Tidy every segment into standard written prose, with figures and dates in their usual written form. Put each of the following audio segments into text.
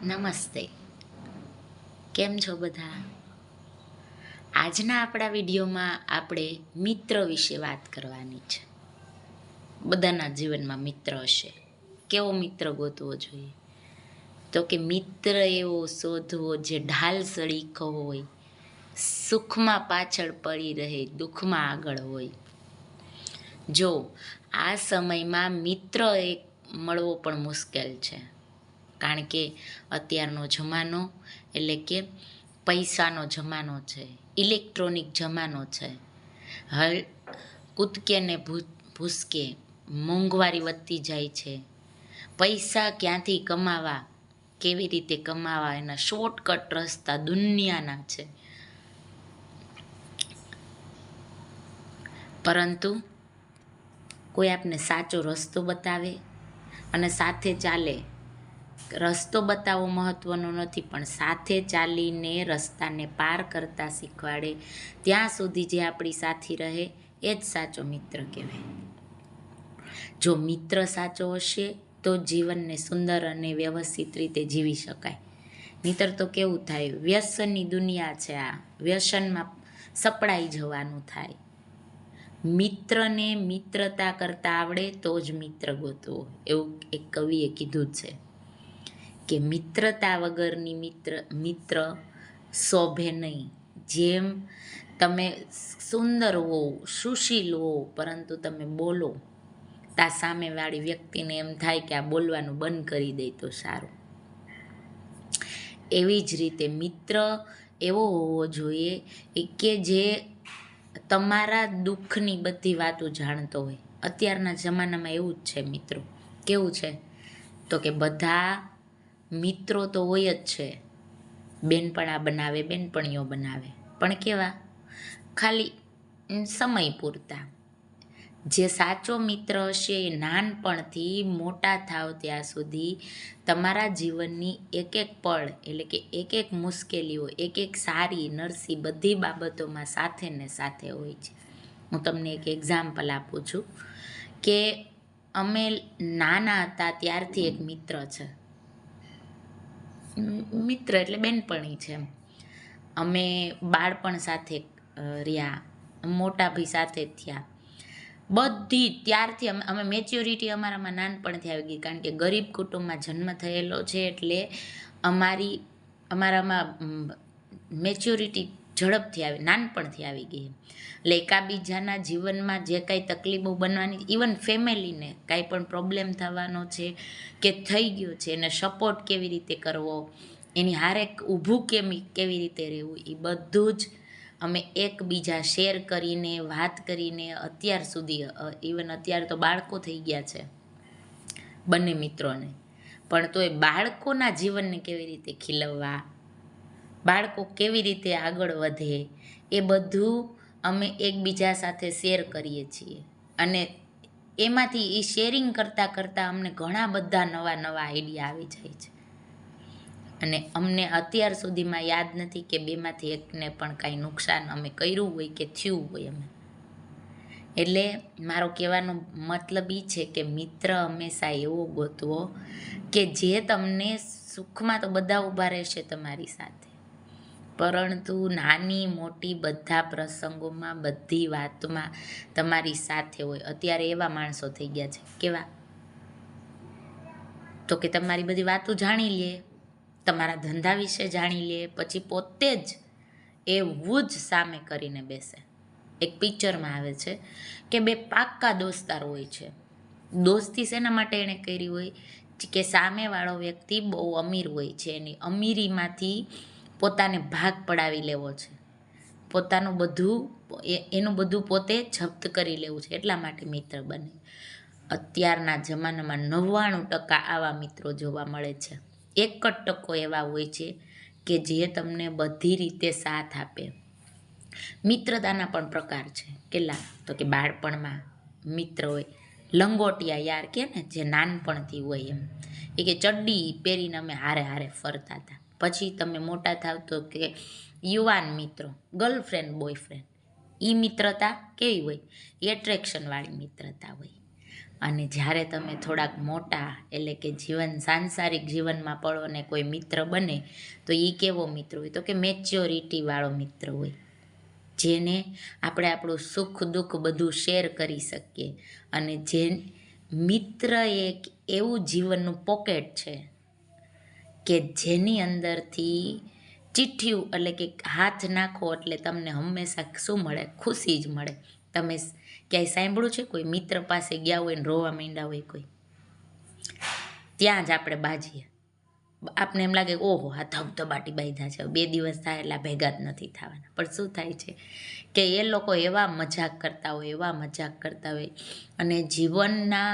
નમસ્તે. કેમ છો બધા? આજના આપણા વિડીયોમાં આપણે મિત્ર વિશે વાત કરવાની છે. બધાના જીવનમાં મિત્ર હશે. કેવો મિત્ર ગોતવો જોઈએ? તો કે મિત્ર એવો શોધવો જે ઢાલ સળીખો હોય, સુખમાં પાછળ પડી રહે, દુઃખમાં આગળ હોય. જો આ સમયમાં મિત્ર એક મળવો પણ મુશ્કેલ છે. કારણ કે અત્યારનો જમાનો એટલે કે પૈસાનો જમાનો છે, ઇલેક્ટ્રોનિક જમાનો છે. હર કૂદકે ને ભૂસકે મોંઘવારી વધતી જાય છે. પૈસા ક્યાંથી કમાવા, કેવી રીતે કમાવા, એના શોર્ટકટ રસ્તા દુનિયાના છે. પરંતુ કોઈ આપને સાચો રસ્તો બતાવે અને સાથે ચાલે. રસ્તો બતાવવો મહત્વનો નથી, પણ સાથે ચાલીને રસ્તાને પાર કરતા શીખવાડે ત્યાં સુધી જે આપણી સાથી રહે એ જ સાચો મિત્ર કહેવાય. જો મિત્ર સાચો હશે તો જીવનને સુંદર અને વ્યવસ્થિત રીતે જીવી શકાય. નહીંતર તો કેવું થાય, વ્યસનની દુનિયા છે આ, વ્યસનમાં સપડાઈ જવાનું થાય. મિત્રને મિત્રતા કરતા આવડે તો જ મિત્ર ગોતવો, એવું એક કવિએ કીધું છે કે મિત્રતા વગરની મિત્ર શોભે નહીં. જેમ તમે સુંદર હો, સુશીલ હો, પરંતુ તમે બોલો તા સામેવાળી વ્યક્તિને એમ થાય કે આ બોલવાનું બંધ કરી દે તો સારું. એવી જ રીતે મિત્ર એવો હોવો જોઈએ કે જે તમારા દુઃખની બધી વાતો જાણતો હોય. અત્યારના જમાનામાં એવું જ છે મિત્રો. કેવું છે તો કે બધા મિત્રો તો હોય જ છે, બેનપણા બનાવે, બેનપણીઓ બનાવે, પણ કેવા ખાલી સમય પૂરતા. જે સાચો મિત્ર હશે એ નાનપણથી મોટા થાવ ત્યાં સુધી તમારા જીવનની એક એક પળ એટલે કે એક એક મુશ્કેલીઓ, એક એક સારી નરસી બધી બાબતોમાં સાથે ને સાથે હોય છે. હું તમને એક એક્ઝામ્પલ આપું છું કે અમે નાના હતા ત્યારથી એક મિત્ર છે. મિત્ર એટલે બેનપણી છે. અમે બાળપણ સાથે રહ્યા, મોટા ભાઈ સાથે જ થયા. બધી ત્યારથી અમે મેચ્યોરિટી અમારામાં નાનપણથી આવી ગઈ. કારણ કે ગરીબ કુટુંબમાં જન્મ થયેલો છે એટલે અમારામાં મેચ્યોરિટી ઝડપથી આવી, નાનપણથી આવી ગઈ. એટલે એકાબીજાના જીવનમાં જે કાંઈ તકલીફો બનવાની, ઇવન ફેમિલીને કાંઈ પણ પ્રોબ્લેમ થવાનો છે કે થઈ ગયો છે, એને સપોર્ટ કેવી રીતે કરવો, એની હારે ઊભું કેવી રીતે રહેવું, એ બધું જ અમે એકબીજા શેર કરીને, વાત કરીને અત્યાર સુધી, ઇવન અત્યારે તો બાળકો થઈ ગયા છે બંને મિત્રોને, પણ તોય બાળકોના જીવનને કેવી રીતે ખીલવવા, બાળકો કેવી રીતે આગળ વધે, એ બધું અમે એકબીજા સાથે શેર કરીએ છીએ. અને એમાંથી એ શેરિંગ કરતાં કરતાં અમને ઘણા બધા નવા નવા આઈડિયા આવી જાય છે. અને અમને અત્યાર સુધીમાં યાદ નથી કે બેમાંથી એકને પણ કાંઈ નુકસાન અમે કર્યું હોય કે થયું હોય અમે. એટલે મારો કહેવાનો મતલબ એ છે કે મિત્ર હંમેશા એવો ગોતવો કે જે તમને સુખમાં તો બધા ઊભા રહેશે તમારી સાથે, પરંતુ નાની મોટી બધા પ્રસંગોમાં, બધી વાતમાં તમારી સાથે હોય. અત્યારે એવા માણસો થઈ ગયા છે. કેવા? તો કે તમારી બધી વાતો જાણી લે, તમારા ધંધા વિશે જાણી લે, પછી પોતે જ એવું જ સામે કરીને બેસે. એક પિક્ચરમાં આવે છે કે બે પાક્કા દોસ્તાર હોય છે. દોસ્તી શેના માટે એણે કરી હોય કે સામેવાળો વ્યક્તિ બહુ અમીર હોય છે, એની અમીરીમાંથી પોતાને ભાગ પડાવી લેવો છે, પોતાનું બધું એનું બધું પોતે જપ્ત કરી લેવું છે, એટલા માટે મિત્ર બને. અત્યારના જમાનામાં 99% આવા મિત્રો જોવા મળે છે. 1% એવા હોય છે કે જે તમને બધી રીતે સાથ આપે. મિત્રતાના પણ પ્રકાર છે. કેટલા? તો કે બાળપણમાં મિત્ર હોય, લંગોટિયા યાર કે ને, જે નાનપણથી હોય એમ. એ કે ચડ્ડી પહેરીને અમે હારે હારે ફરતા હતા. પછી તમે મોટા થાવ તો કે યુવાન મિત્રો, ગર્લફ્રેન્ડ બોયફ્રેન્ડ. એ મિત્રતા કેવી હોય? એટ્રેક્શનવાળી મિત્રતા હોય. અને જ્યારે તમે થોડાક મોટા એટલે કે સાંસારિક જીવનમાં પડો ને કોઈ મિત્ર બને તો એ કેવો મિત્ર હોય તો કે મેચ્યોરિટીવાળો મિત્ર હોય, જેને આપણે આપણું સુખ દુઃખ બધું શેર કરી શકીએ. અને જે મિત્ર એક એવું જીવનનું પોકેટ છે કે જેની અંદરથી ચીઠિયું એટલે કે હાથ નાખો એટલે તમને હંમેશા શું મળે? ખુશી જ મળે. તમે ક્યાંય સાંભળ્યું છે કોઈ મિત્ર પાસે ગયા હોય ને રોવા માંડ્યા હોય કોઈ? ત્યાં જ આપણે બાજીએ. આપને એમ લાગે ઓહો આ ધબધબાટી બાંધ્યા છે, 2 દિવસ થાય એટલે ભેગા જ નથી થવાના. પણ શું થાય છે કે એ લોકો એવા મજાક કરતા હોય, એવા મજાક કરતા હોય, અને જીવનના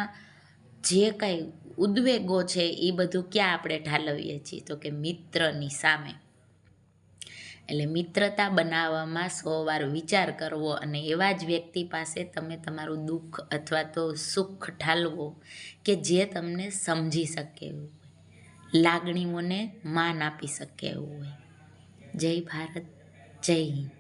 જે કાંઈ ઉદ્વેગો છે એ બધું ક્યાં આપણે ઠાલવીએ છીએ તો કે મિત્રની સામે. એટલે મિત્રતા બનાવવામાં 100 વાર વિચાર કરવો અને એવા જ વ્યક્તિ પાસે તમે તમારું દુઃખ અથવા તો સુખ ઠાલવો કે જે તમને સમજી શકે એવું હોય, લાગણીઓને માન આપી શકે એવું હોય. જય ભારત, જય હિન્દ.